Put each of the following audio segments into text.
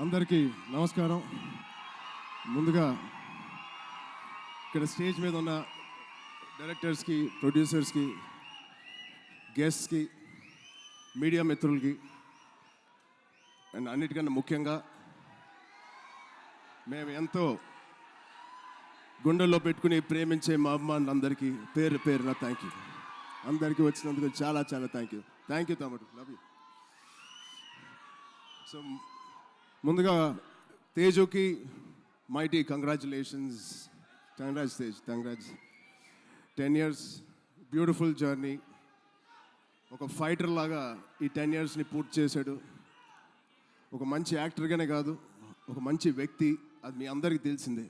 అందరికీ నమస్కారం. ముందుగా ఇక్కడ స్టేజ్ మీద ఉన్న డైరెక్టర్స్కి, ప్రొడ్యూసర్స్కి, గెస్ట్స్కి, మీడియా మిత్రులకి అండ్ అన్నిటికన్నా ముఖ్యంగా మేము ఎంతో గుండెల్లో పెట్టుకుని ప్రేమించే మా అభిమానులందరికీ పేరు పేరున థ్యాంక్ యూ. అందరికీ వచ్చినందుకు చాలా చాలా థ్యాంక్ యూ తమ్ముడు, లవ్ యూ. సో ముందుగా తేజుకి mighty congratulations. Tej, congrats. 10 years beautiful journey. ఒక ఫైటర్ లాగా ఈ 10 yearsని పూర్తి చేశాడు. ఒక మంచి యాక్టర్గానే కాదు, ఒక మంచి వ్యక్తి, అది మీ అందరికీ తెలిసిందే.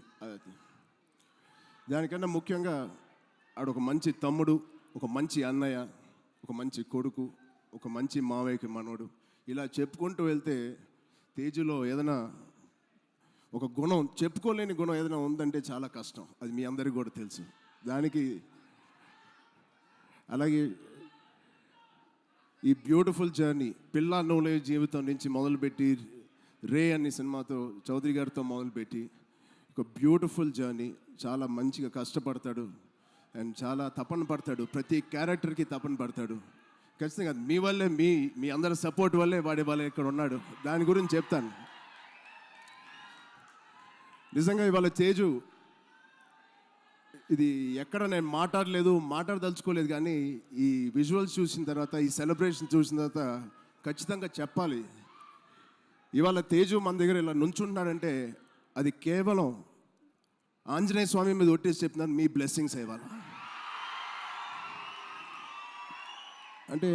దానికన్నా ముఖ్యంగా ఆడు ఒక మంచి తమ్ముడు, ఒక మంచి అన్నయ్య, ఒక మంచి కొడుకు, ఒక మంచి మావయ్యకి మనోడు. ఇలా చెప్పుకుంటూ వెళ్తే తేజులో ఏదైనా ఒక గుణం, చెప్పుకోలేని గుణం ఏదైనా ఉందంటే చాలా కష్టం. అది మీ అందరికీ కూడా తెలుసు. దానికి అలాగే ఈ బ్యూటిఫుల్ జర్నీ పిల్ల నోలే జీవితం నుంచి మొదలుపెట్టి రే అనే సినిమాతో చౌదరి గారితో మొదలుపెట్టి ఒక బ్యూటిఫుల్ జర్నీ. చాలా మంచిగా కష్టపడతాడు అండ్ చాలా తపన పడతాడు. ప్రతి క్యారెక్టర్కి తపన పడతాడు. ఖచ్చితంగా మీ వల్లే, మీ అందరి సపోర్ట్ వల్లే వాడే వాళ్ళే ఇక్కడ ఉన్నాడు. దాని గురించి చెప్తాను. నిజంగా ఇవాళ తేజు ఇది ఎక్కడ నేను మాట్లాడదలుచుకోలేదు, కానీ ఈ విజువల్స్ చూసిన తర్వాత, ఈ సెలబ్రేషన్ చూసిన తర్వాత ఖచ్చితంగా చెప్పాలి. ఇవాళ తేజు మన దగ్గర ఇలా నుంచుంటున్నాడంటే అది కేవలం ఆంజనేయ స్వామి మీద ఒట్టేసి చెప్తున్నాను, మీ బ్లెస్సింగ్స్ ఇవాళ. అంటే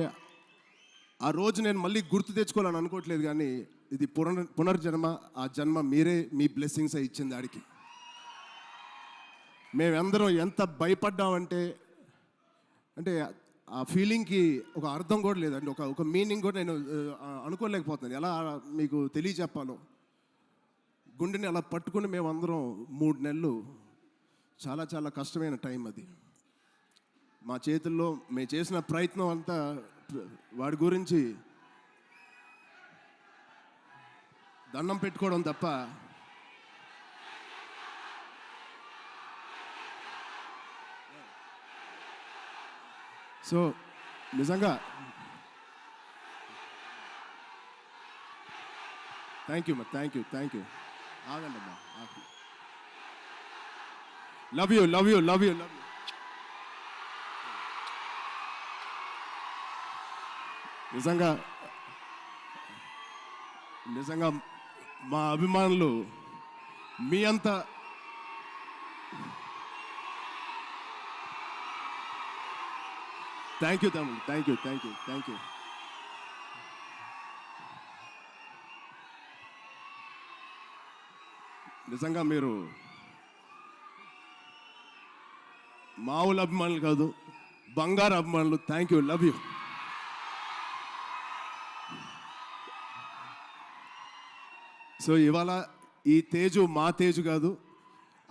ఆ రోజు నేను మళ్ళీ గుర్తు తెచ్చుకోవాలని అనుకోవట్లేదు, కానీ ఇది పునర్జన్మ. ఆ జన్మ మీరే, మీ బ్లెస్సింగ్స్ ఇచ్చింది ఆడికి. మేమందరం ఎంత భయపడ్డామంటే, అంటే ఆ ఫీలింగ్కి ఒక అర్థం కూడా లేదండి, ఒక మీనింగ్ కూడా నేను అనుకోలేకపోతున్నాను. ఎలా మీకు తెలియచెప్పాలో. గుండెని అలా పట్టుకుని మేమందరం 3 నెలలు, చాలా చాలా కష్టమైన టైం అది. మా చేతుల్లో మేము చేసిన ప్రయత్నం అంతా వాడి గురించి దండం పెట్టుకోవడం తప్ప సో నిజంగా థ్యాంక్ యూ ఆగండి అమ్మా. Love you. నిజంగా మా అభిమానులు మీ అంత థ్యాంక్ యూ తమ్ముడు, థ్యాంక్ యూ. నిజంగా మీరు మామూలు అభిమానులు కాదు, బంగారు అభిమానులు. Thank you, love you. So ఇవాళ ఈ తేజు మా తేజు కాదు.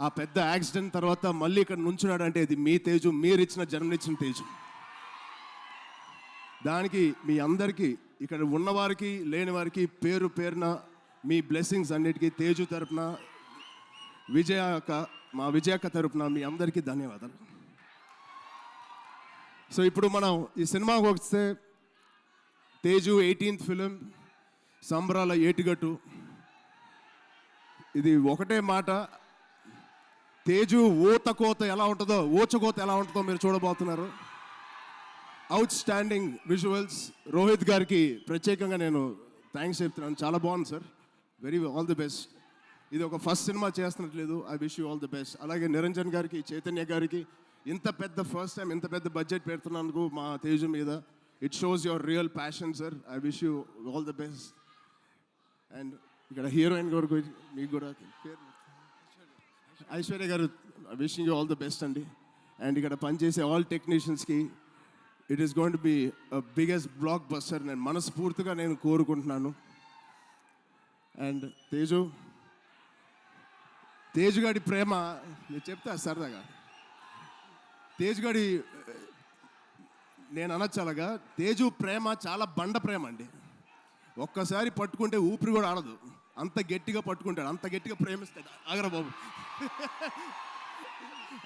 ఆ పెద్ద యాక్సిడెంట్ తర్వాత మళ్ళీ ఇక్కడ నుంచున్నాడు అంటే ఇది మీ తేజు, మీరు జన్మనిచ్చిన తేజు. దానికి మీ అందరికీ, ఇక్కడ ఉన్నవారికి లేని వారికి పేరు పేరున మీ బ్లెస్సింగ్స్ అన్నిటికీ తేజు తరపున, మా విజయక్క తరపున మీ అందరికీ ధన్యవాదాలు. సో ఇప్పుడు మనం ఈ సినిమాకి వస్తే, తేజు 18th ఫిలిం, సంబరాల ఏటిగట్టు. ఇది ఒకటే మాట, తేజు ఊచకోత ఎలా ఉంటుందో మీరు చూడబోతున్నారు. Out standing visuals. రోహిత్ గారికి ప్రత్యేకంగా నేను థ్యాంక్స్ చెప్తున్నాను. చాలా బాగుంది సార్, ఆల్ ది బెస్ట్. ఇది ఒక ఫస్ట్ సినిమా చేస్తున్నట్లేదు. I wish you all the best. అలాగే నిరంజన్ గారికి, చైతన్య గారికి ఇంత పెద్ద ఫస్ట్ టైం ఇంత పెద్ద బడ్జెట్ పెడుతున్నందుకు మా తేజు మీద, it shows your real passion sir. I wish you all the best. And ఇక్కడ హీరోయిన్ గారు మీకు కూడా ఐశ్వర్య గారు, wishing you all the best అండి. అండ్ ఇక్కడ పనిచేసే ఆల్ టెక్నీషియన్స్కి it is going to be biggest blockbuster నేను మనస్ఫూర్తిగా కోరుకుంటున్నాను. అండ్ తేజు గారి ప్రేమ నేను చెప్తా సరదాగా. తేజు గారి నేను అనొచ్చు అలాగా, తేజు ప్రేమ చాలా బండ ప్రేమ అండి. ఒక్కసారి పట్టుకుంటే ఊపిరి కూడా ఆడదు. అంత గట్టిగా పట్టుకుంటాడు, అంత గట్టిగా ప్రేమిస్తాడు. ఆగరా బాబు.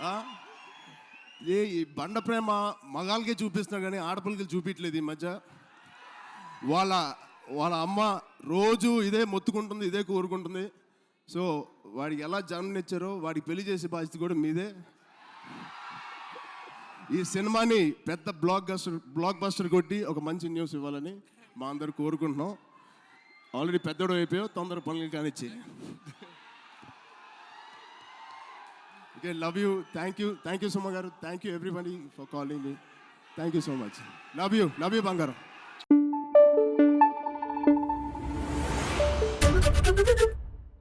ఆ? ఈ బండ ప్రేమ మగాళ్ళకే చూపిస్తున్నాడు కానీ ఆడపిల్లకి చూపించలేదు ఈ మధ్య. వాళ్ళ వాళ్ళ అమ్మ రోజు ఇదే మొత్తుకుంటుంది, ఇదే కోరుకుంటుంది. సో వాడికి ఎలా జన్మనిచ్చారో వాడికి పెళ్లి చేసే బాధ్యత కూడా మీదే. ఈ సినిమాని పెద్ద బ్లాక్ బస్టర్ కొట్టి ఒక మంచి న్యూస్ ఇవ్వాలని మా అందరు కోరుకుంటున్నాం. ఆల్రెడీ పెద్దోడు అయిపోయావు, తొందర పనులు కానిచ్చి. Okay, love you. Thank you Suma గారు. Thank you everybody for calling me. Thank you so much. Love you బంగారం.